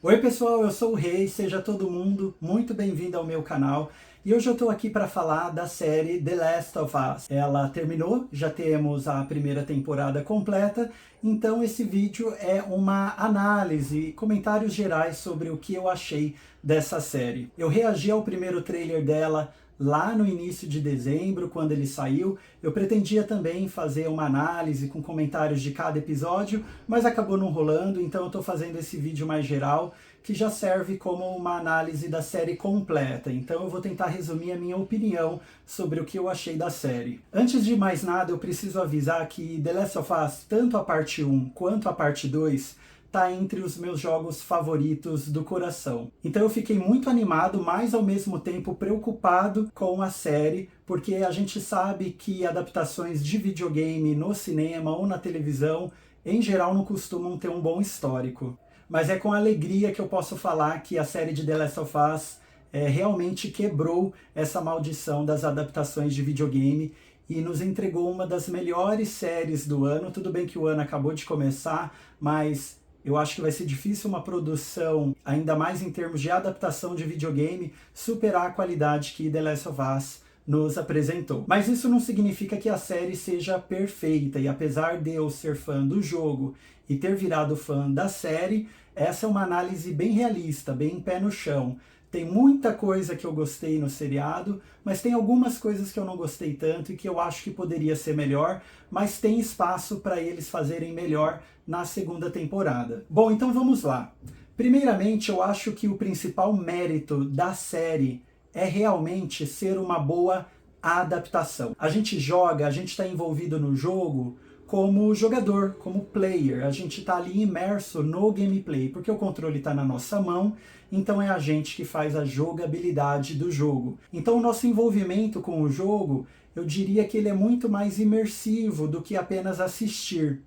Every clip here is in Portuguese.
Oi pessoal, eu sou o Rei, seja todo mundo muito bem-vindo ao meu canal. E hoje eu estou aqui para falar da série The Last of Us. Ela terminou, já temos a primeira temporada completa, então esse vídeo é uma análise, comentários gerais sobre o que eu achei dessa série. Eu reagi ao primeiro trailer dela lá no início de dezembro, quando ele saiu. Eu pretendia também fazer uma análise com comentários de cada episódio, mas acabou não rolando, então eu estou fazendo esse vídeo mais geral, que já serve como uma análise da série completa. Então eu vou tentar resumir a minha opinião sobre o que eu achei da série. Antes de mais nada, eu preciso avisar que The Last of Us, tanto a parte 1 quanto a parte 2, tá entre os meus jogos favoritos do coração. Então eu fiquei muito animado, mas ao mesmo tempo preocupado com a série, porque a gente sabe que adaptações de videogame no cinema ou na televisão, em geral, não costumam ter um bom histórico. Mas é com alegria que eu posso falar que a série de The Last of Us realmente quebrou essa maldição das adaptações de videogame e nos entregou uma das melhores séries do ano. Tudo bem que o ano acabou de começar, mas eu acho que vai ser difícil uma produção, ainda mais em termos de adaptação de videogame, superar a qualidade que The Last of Us nos apresentou. Mas isso não significa que a série seja perfeita, e apesar de eu ser fã do jogo e ter virado fã da série, essa é uma análise bem realista, bem pé no chão. Tem muita coisa que eu gostei no seriado, mas tem algumas coisas que eu não gostei tanto e que eu acho que poderia ser melhor, mas tem espaço para eles fazerem melhor na segunda temporada. Bom, então vamos lá. Primeiramente, eu acho que o principal mérito da série é realmente ser uma boa adaptação. A gente joga, a gente está envolvido no jogo como jogador, como player. A gente está ali imerso no gameplay, porque o controle está na nossa mão, então é a gente que faz a jogabilidade do jogo. Então o nosso envolvimento com o jogo, eu diria que ele é muito mais imersivo do que apenas assistir.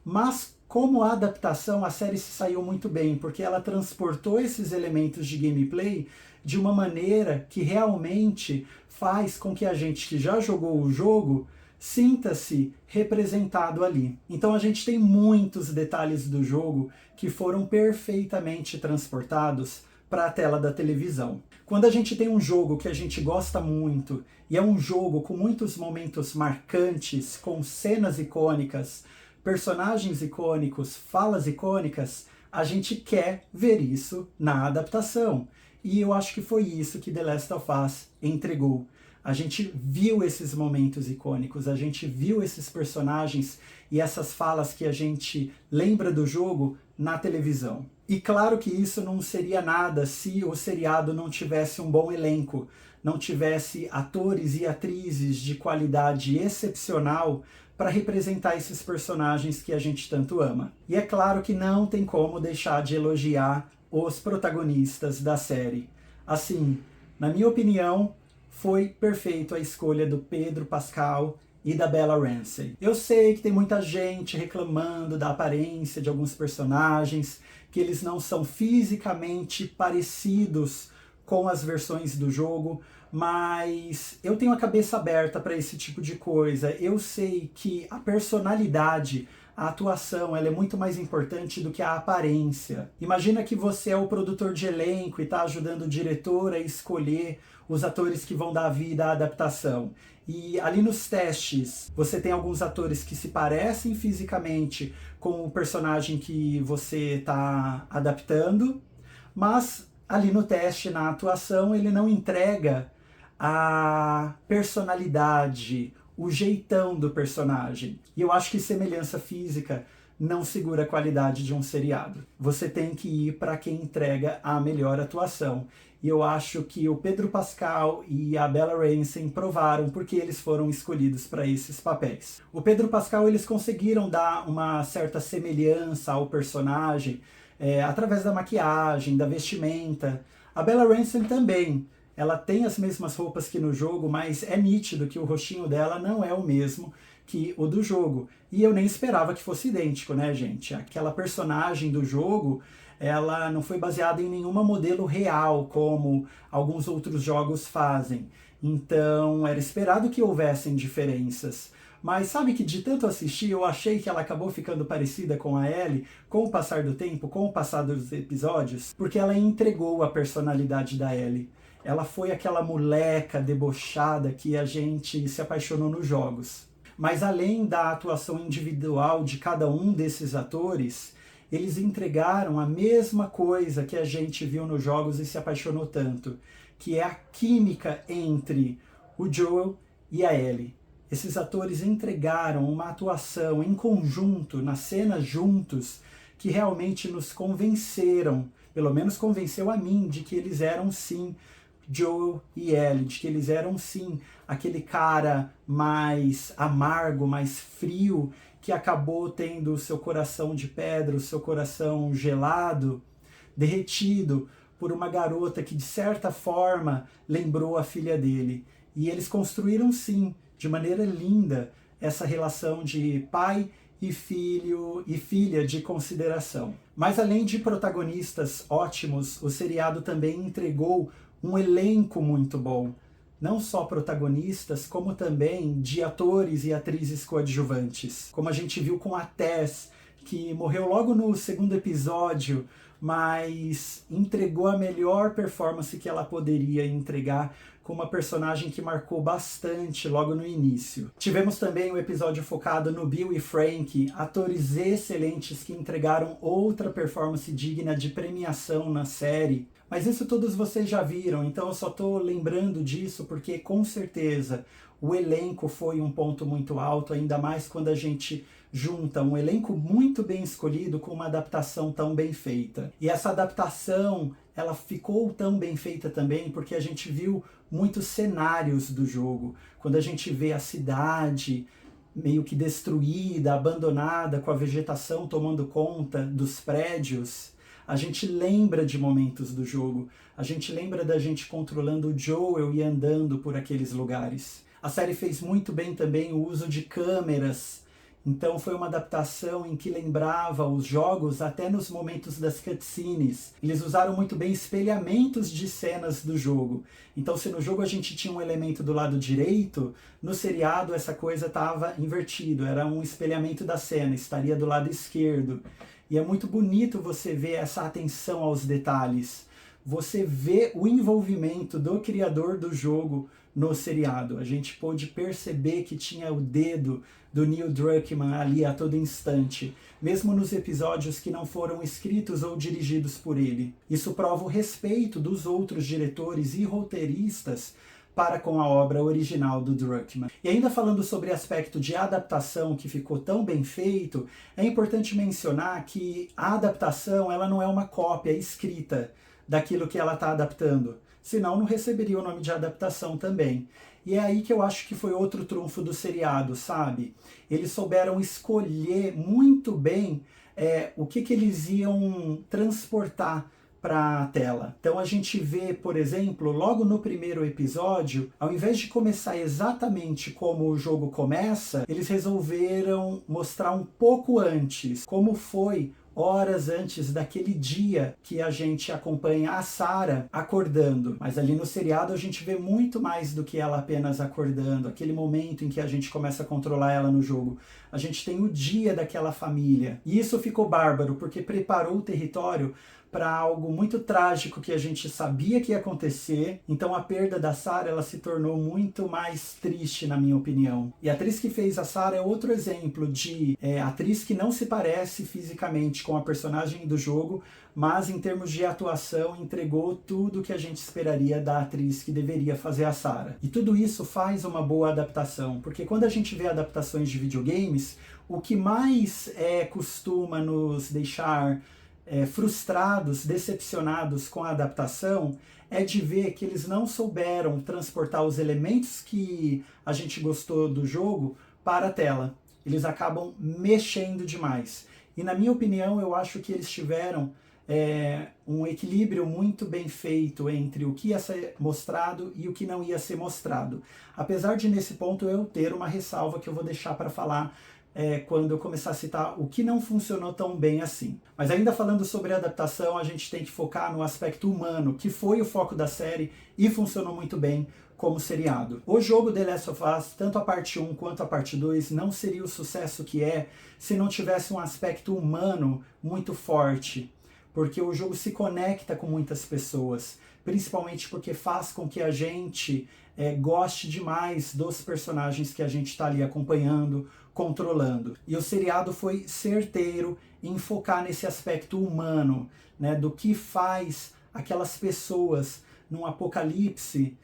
Mas como adaptação, a série se saiu muito bem, porque ela transportou esses elementos de gameplay de uma maneira que realmente faz com que a gente que já jogou o jogo sinta-se representado ali. Então a gente tem muitos detalhes do jogo que foram perfeitamente transportados para a tela da televisão. Quando a gente tem um jogo que a gente gosta muito, e é um jogo com muitos momentos marcantes, com cenas icônicas, personagens icônicos, falas icônicas, a gente quer ver isso na adaptação. E eu acho que foi isso que The Last of Us entregou. A gente viu esses momentos icônicos, a gente viu esses personagens e essas falas que a gente lembra do jogo na televisão. E claro que isso não seria nada se o seriado não tivesse um bom elenco, não tivesse atores e atrizes de qualidade excepcional para representar esses personagens que a gente tanto ama. E é claro que não tem como deixar de elogiar os protagonistas da série. Assim, na minha opinião, foi perfeito a escolha do Pedro Pascal e da Bella Ramsey. Eu sei que tem muita gente reclamando da aparência de alguns personagens, que eles não são fisicamente parecidos com as versões do jogo, mas eu tenho a cabeça aberta para esse tipo de coisa. Eu sei que a personalidade, a atuação, ela é muito mais importante do que a aparência. Imagina que você é o produtor de elenco e está ajudando o diretor a escolher os atores que vão dar vida à adaptação. E ali nos testes, você tem alguns atores que se parecem fisicamente com o personagem que você está adaptando, mas ali no teste, na atuação, ele não entrega a personalidade, o jeitão do personagem. E eu acho que semelhança física não segura a qualidade de um seriado. Você tem que ir para quem entrega a melhor atuação. E eu acho que o Pedro Pascal e a Bella Ramsey provaram porque eles foram escolhidos para esses papéis. O Pedro Pascal, eles conseguiram dar uma certa semelhança ao personagem através da maquiagem, da vestimenta. A Bella Ramsey também. Ela tem as mesmas roupas que no jogo, mas é nítido que o rostinho dela não é o mesmo que o do jogo. E eu nem esperava que fosse idêntico, né, gente? Aquela personagem do jogo, ela não foi baseada em nenhuma modelo real, como alguns outros jogos fazem. Então, era esperado que houvessem diferenças. Mas sabe que de tanto assistir, eu achei que ela acabou ficando parecida com a Ellie com o passar do tempo, com o passar dos episódios, porque ela entregou a personalidade da Ellie. Ela foi aquela moleca debochada que a gente se apaixonou nos jogos. Mas além da atuação individual de cada um desses atores, eles entregaram a mesma coisa que a gente viu nos jogos e se apaixonou tanto, que é a química entre o Joel e a Ellie. Esses atores entregaram uma atuação em conjunto, nas cenas juntos, que realmente nos convenceram, pelo menos convenceu a mim, de que eles eram sim Joel e Ellie, de que eles eram sim aquele cara mais amargo, mais frio, que acabou tendo o seu coração de pedra, o seu coração gelado, derretido por uma garota que de certa forma lembrou a filha dele. E eles construíram sim, de maneira linda, essa relação de pai e filho e filha de consideração. Mas além de protagonistas ótimos, o seriado também entregou um elenco muito bom. Não só protagonistas, como também de atores e atrizes coadjuvantes. Como a gente viu com a Tess, que morreu logo no segundo episódio, mas entregou a melhor performance que ela poderia entregar com uma personagem que marcou bastante logo no início. Tivemos também um episódio focado no Bill e Frank, atores excelentes que entregaram outra performance digna de premiação na série. Mas isso todos vocês já viram, então eu só estou lembrando disso porque com certeza o elenco foi um ponto muito alto, ainda mais quando a gente junta um elenco muito bem escolhido com uma adaptação tão bem feita. E essa adaptação, ela ficou tão bem feita também porque a gente viu muitos cenários do jogo. Quando a gente vê a cidade meio que destruída, abandonada, com a vegetação tomando conta dos prédios, a gente lembra de momentos do jogo. A gente lembra da gente controlando o Joel e andando por aqueles lugares. A série fez muito bem também o uso de câmeras. Então foi uma adaptação em que lembrava os jogos até nos momentos das cutscenes. Eles usaram muito bem espelhamentos de cenas do jogo. Então se no jogo a gente tinha um elemento do lado direito, no seriado essa coisa estava invertido. Era um espelhamento da cena, estaria do lado esquerdo. E é muito bonito você ver essa atenção aos detalhes. Você vê o envolvimento do criador do jogo no seriado. A gente pôde perceber que tinha o dedo do Neil Druckmann ali a todo instante, mesmo nos episódios que não foram escritos ou dirigidos por ele. Isso prova o respeito dos outros diretores e roteiristas para com a obra original do Druckmann. E ainda falando sobre aspecto de adaptação que ficou tão bem feito, é importante mencionar que a adaptação ela não é uma cópia escrita daquilo que ela está adaptando, senão não receberia o nome de adaptação também. E é aí que eu acho que foi outro trunfo do seriado, sabe? Eles souberam escolher muito bem o que eles iam transportar para a tela. Então a gente vê, por exemplo, logo no primeiro episódio, ao invés de começar exatamente como o jogo começa, eles resolveram mostrar um pouco antes como foi horas antes daquele dia que a gente acompanha a Sarah acordando. Mas ali no seriado a gente vê muito mais do que ela apenas acordando, aquele momento em que a gente começa a controlar ela no jogo. A gente tem o dia daquela família. E isso ficou bárbaro, porque preparou o território para algo muito trágico que a gente sabia que ia acontecer. Então a perda da Sarah ela se tornou muito mais triste, na minha opinião. E a atriz que fez a Sarah é outro exemplo de atriz que não se parece fisicamente com a personagem do jogo, mas em termos de atuação entregou tudo que a gente esperaria da atriz que deveria fazer a Sarah. E tudo isso faz uma boa adaptação, porque quando a gente vê adaptações de videogames, o que mais costuma nos deixar frustrados, decepcionados com a adaptação, é de ver que eles não souberam transportar os elementos que a gente gostou do jogo para a tela. Eles acabam mexendo demais. E na minha opinião, eu acho que eles tiveram um equilíbrio muito bem feito entre o que ia ser mostrado e o que não ia ser mostrado. Apesar de nesse ponto eu ter uma ressalva que eu vou deixar para falar quando eu começar a citar o que não funcionou tão bem assim. Mas ainda falando sobre a adaptação, a gente tem que focar no aspecto humano, que foi o foco da série e funcionou muito bem, como seriado. O jogo The Last of Us, tanto a parte 1 quanto a parte 2, não seria o sucesso que é se não tivesse um aspecto humano muito forte, porque o jogo se conecta com muitas pessoas, principalmente porque faz com que a gente goste demais dos personagens que a gente está ali acompanhando, controlando. E o seriado foi certeiro em focar nesse aspecto humano, né, do que faz aquelas pessoas num apocalipse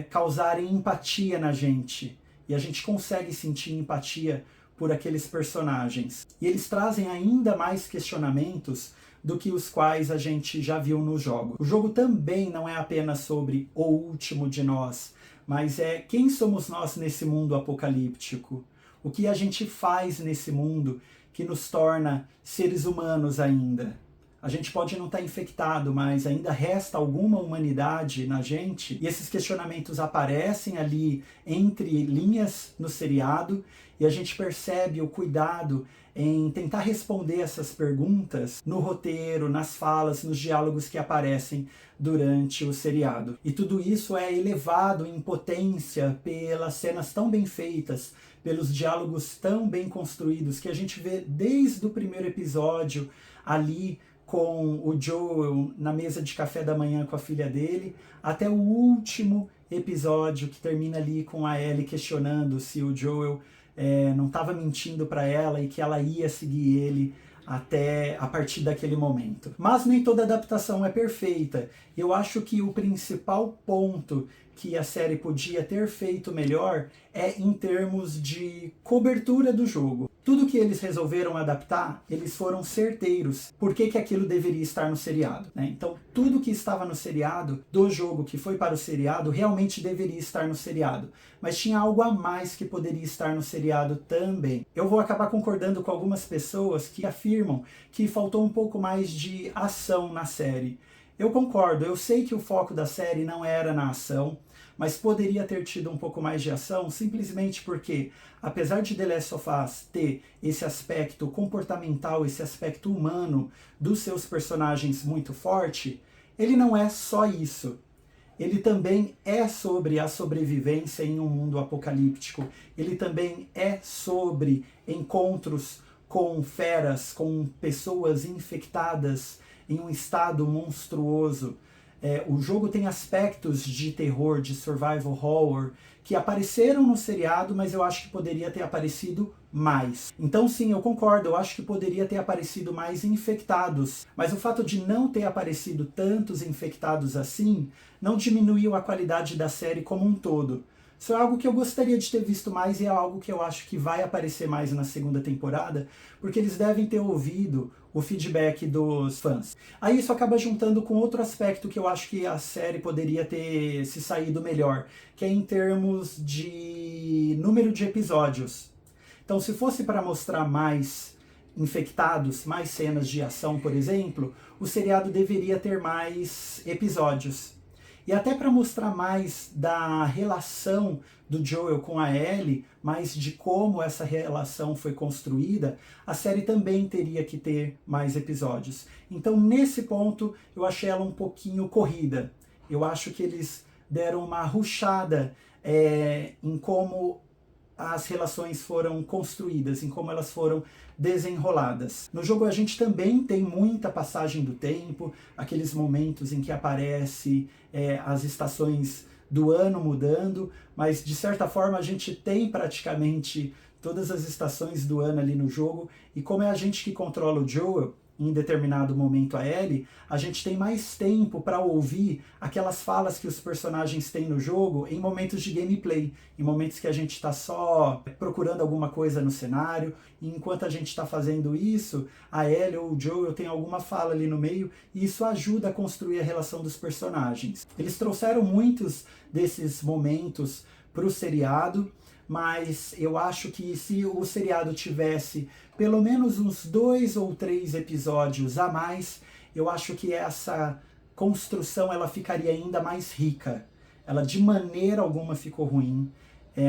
causarem empatia na gente. E a gente consegue sentir empatia por aqueles personagens. E eles trazem ainda mais questionamentos do que os quais a gente já viu no jogo. O jogo também não é apenas sobre o último de nós, mas é quem somos nós nesse mundo apocalíptico. O que a gente faz nesse mundo que nos torna seres humanos ainda. A gente pode não estar infectado, mas ainda resta alguma humanidade na gente. E esses questionamentos aparecem ali entre linhas no seriado, e a gente percebe o cuidado em tentar responder essas perguntas no roteiro, nas falas, nos diálogos que aparecem durante o seriado. E tudo isso é elevado em potência pelas cenas tão bem feitas, pelos diálogos tão bem construídos, que a gente vê desde o primeiro episódio ali com o Joel na mesa de café da manhã com a filha dele, até o último episódio que termina ali com a Ellie questionando se o Joel não estava mentindo para ela e que ela ia seguir ele até a partir daquele momento. Mas nem toda adaptação é perfeita. Eu acho que o principal ponto que a série podia ter feito melhor é em termos de cobertura do jogo. Tudo que eles resolveram adaptar, eles foram certeiros. Por que aquilo deveria estar no seriado, né? Então, tudo que estava no seriado, do jogo que foi para o seriado, realmente deveria estar no seriado. Mas tinha algo a mais que poderia estar no seriado também. Eu vou acabar concordando com algumas pessoas que afirmam que faltou um pouco mais de ação na série. Eu concordo, eu sei que o foco da série não era na ação, mas poderia ter tido um pouco mais de ação simplesmente porque, apesar de The Last of Us ter esse aspecto comportamental, esse aspecto humano dos seus personagens muito forte, ele não é só isso. Ele também é sobre a sobrevivência em um mundo apocalíptico. Ele também é sobre encontros com feras, com pessoas infectadas em um estado monstruoso. O jogo tem aspectos de terror, de survival horror, que apareceram no seriado, mas eu acho que poderia ter aparecido mais. Então sim, eu concordo, eu acho que poderia ter aparecido mais infectados, mas o fato de não ter aparecido tantos infectados assim, não diminuiu a qualidade da série como um todo. Isso é algo que eu gostaria de ter visto mais e é algo que eu acho que vai aparecer mais na segunda temporada, porque eles devem ter ouvido o feedback dos fãs. Aí isso acaba juntando com outro aspecto que eu acho que a série poderia ter se saído melhor, que é em termos de número de episódios. Então, se fosse para mostrar mais infectados, mais cenas de ação, por exemplo, o seriado deveria ter mais episódios. E até para mostrar mais da relação do Joel com a Ellie, mais de como essa relação foi construída, a série também teria que ter mais episódios. Então, nesse ponto, eu achei ela um pouquinho corrida. Eu acho que eles deram uma rushada em como as relações foram construídas, em como elas foram desenroladas. No jogo a gente também tem muita passagem do tempo, aqueles momentos em que aparece as estações do ano mudando, mas de certa forma a gente tem praticamente todas as estações do ano ali no jogo, e como é a gente que controla o Joel, em determinado momento a Ellie, a gente tem mais tempo para ouvir aquelas falas que os personagens têm no jogo em momentos de gameplay, em momentos que a gente está só procurando alguma coisa no cenário, e enquanto a gente está fazendo isso, a Ellie ou o Joel tem alguma fala ali no meio, e isso ajuda a construir a relação dos personagens. Eles trouxeram muitos desses momentos para o seriado, mas eu acho que se o seriado tivesse pelo menos uns 2 ou 3 episódios a mais, eu acho que essa construção ela ficaria ainda mais rica. Ela de maneira alguma ficou ruim.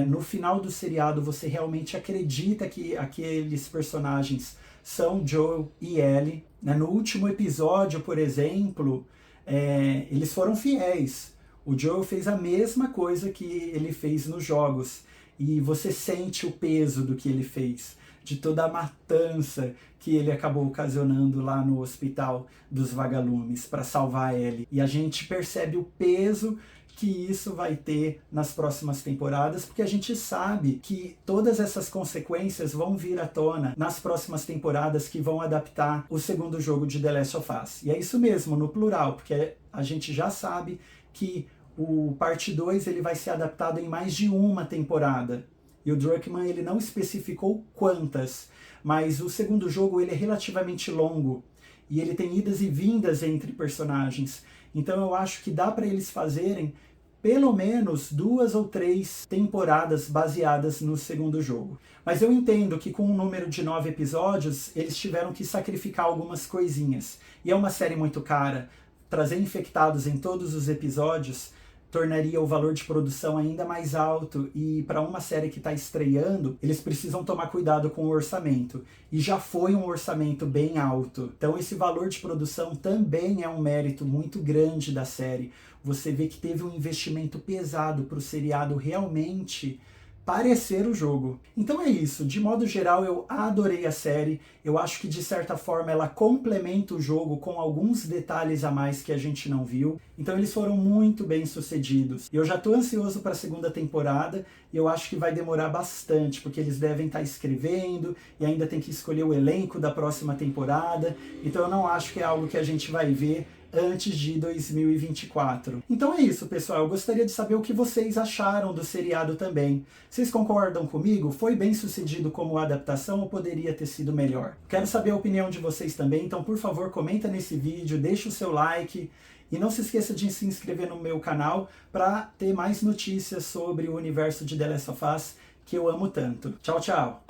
No final do seriado você realmente acredita que aqueles personagens são Joel e Ellie. No último episódio, por exemplo, eles foram fiéis. O Joel fez a mesma coisa que ele fez nos jogos, e você sente o peso do que ele fez, de toda a matança que ele acabou ocasionando lá no hospital dos vagalumes para salvar Ellie. E a gente percebe o peso que isso vai ter nas próximas temporadas, porque a gente sabe que todas essas consequências vão vir à tona nas próximas temporadas que vão adaptar o segundo jogo de The Last of Us. E é isso mesmo, no plural, porque a gente já sabe que o parte 2 ele vai ser adaptado em mais de uma temporada. E o Druckmann ele não especificou quantas, mas o segundo jogo ele é relativamente longo e ele tem idas e vindas entre personagens. Então eu acho que dá para eles fazerem pelo menos 2 ou 3 temporadas baseadas no segundo jogo. Mas eu entendo que com um número de 9 episódios, eles tiveram que sacrificar algumas coisinhas. E é uma série muito cara. Trazer infectados em todos os episódios tornaria o valor de produção ainda mais alto, e para uma série que está estreando, eles precisam tomar cuidado com o orçamento. E já foi um orçamento bem alto. Então esse valor de produção também é um mérito muito grande da série. Você vê que teve um investimento pesado para o seriado realmente parecer o jogo. Então é isso, de modo geral eu adorei a série, eu acho que de certa forma ela complementa o jogo com alguns detalhes a mais que a gente não viu, então eles foram muito bem sucedidos. Eu já estou ansioso para a segunda temporada e eu acho que vai demorar bastante, porque eles devem estar escrevendo e ainda tem que escolher o elenco da próxima temporada, então eu não acho que é algo que a gente vai ver antes de 2024. Então é isso, pessoal. Eu gostaria de saber o que vocês acharam do seriado também. Vocês concordam comigo? Foi bem sucedido como adaptação ou poderia ter sido melhor? Quero saber a opinião de vocês também, então por favor comenta nesse vídeo, deixa o seu like e não se esqueça de se inscrever no meu canal para ter mais notícias sobre o universo de The Last of Us que eu amo tanto. Tchau, tchau!